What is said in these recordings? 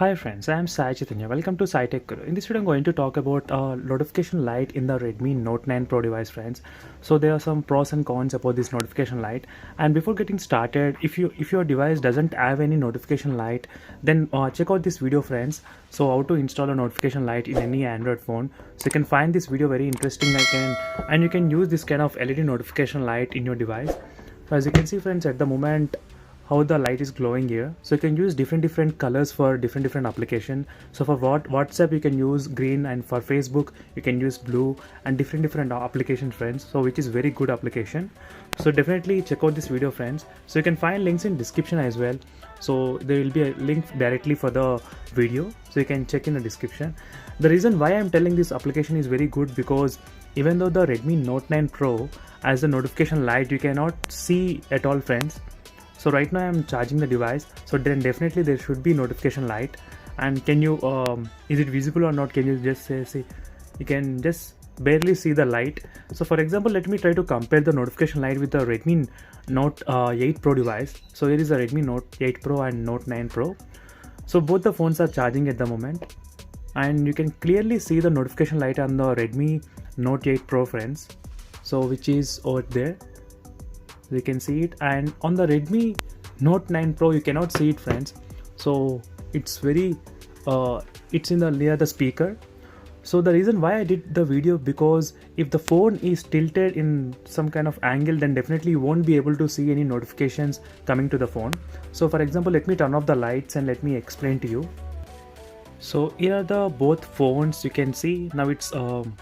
Hi friends, I am Sai Chaitanya. Welcome to Sai Tech Guru. In this video, I'm going to talk about notification light in the Redmi Note 9 Pro device, friends. So there are some pros and cons about this notification light. And before getting started, if your device doesn't have any notification light, then check out this video, friends. So how to install a notification light in any Android phone. So you can find this video very interesting. And you can use this kind of LED notification light in your device. So as you can see, friends, at the moment, how the light is glowing here. So you can use different colors for different application. So for WhatsApp you can use green, and for Facebook you can use blue, and different applications, friends. So which is very good application. So definitely check out this video, friends. So you can find links in description as well. So there will be a link directly for the video, so you can check in the description. The reason why I'm telling this application is very good, because even though the Redmi Note 9 Pro has the notification light, you cannot see at all, friends. So right now I'm charging the device, so then definitely there should be notification light. And can you is it visible or not? Can you just see you can just barely see the light. So for example, let me try to compare the notification light with the Redmi Note 8 Pro device. So here is the Redmi Note 8 Pro and Note 9 Pro. So both the phones are charging at the moment, and you can clearly see the notification light on the Redmi Note 8 Pro, friends. So which is over there. You can see it, and on the Redmi Note 9 Pro you cannot see it, friends. So it's very it's in the near the speaker. So the reason why I did the video, because if the phone is tilted in some kind of angle, then definitely you won't be able to see any notifications coming to the phone. So for example, let me turn off the lights and let me explain to you. So here are the both phones. You can see now it's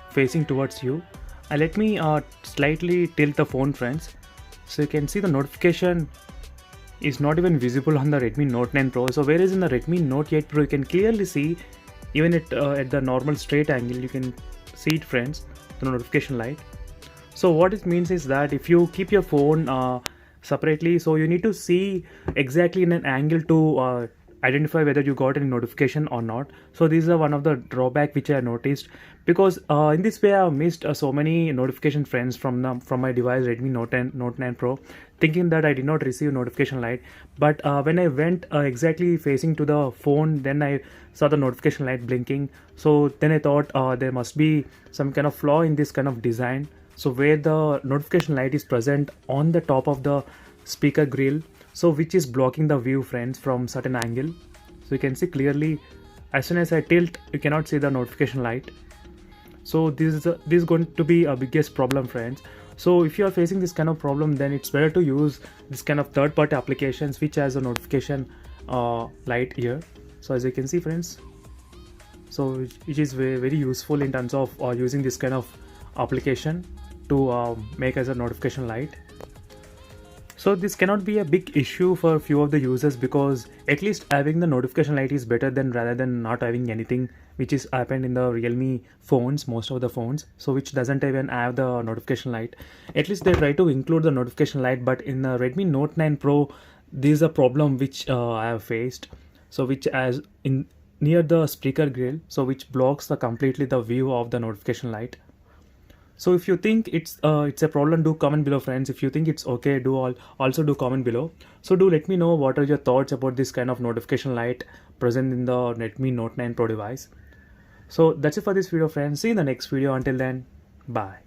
facing towards you, and let me slightly tilt the phone, friends. So you can see the notification is not even visible on the Redmi Note 9 Pro. So whereas in the Redmi Note 8 Pro you can clearly see, even at the normal straight angle you can see it, friends, the notification light. So what it means is that if you keep your phone separately, so you need to see exactly in an angle to identify whether you got any notification or not. So these are one of the drawback which I noticed, because in this way I have missed so many notification, friends, from my device Redmi Note 9 Pro, thinking that I did not receive notification light. But when I went exactly facing to the phone, then I saw the notification light blinking. So then I thought there must be some kind of flaw in this kind of design. So where the notification light is present on the top of the speaker grill, so which is blocking the view, friends, from certain angle. So you can see clearly, as soon as I tilt, you cannot see the notification light. So this is going to be a biggest problem, friends. So if you are facing this kind of problem, then it's better to use this kind of third-party applications which has a notification light here. So as you can see, friends, so it is very useful in terms of using this kind of application to make as a notification light. So this cannot be a big issue for few of the users, because at least having the notification light is better than rather than not having anything, which is happened in the Realme phones, most of the phones, so which doesn't even have the notification light. At least they try to include the notification light, but in the Redmi Note 9 Pro, this is a problem which I have faced. So which as in near the speaker grill, so which blocks the completely the view of the notification light. So if you think it's a problem, do comment below, friends. If you think it's okay, also do comment below. So do let me know what are your thoughts about this kind of notification light present in the Redmi Note 9 Pro device. So that's it for this video, friends. See you in the next video. Until then, bye.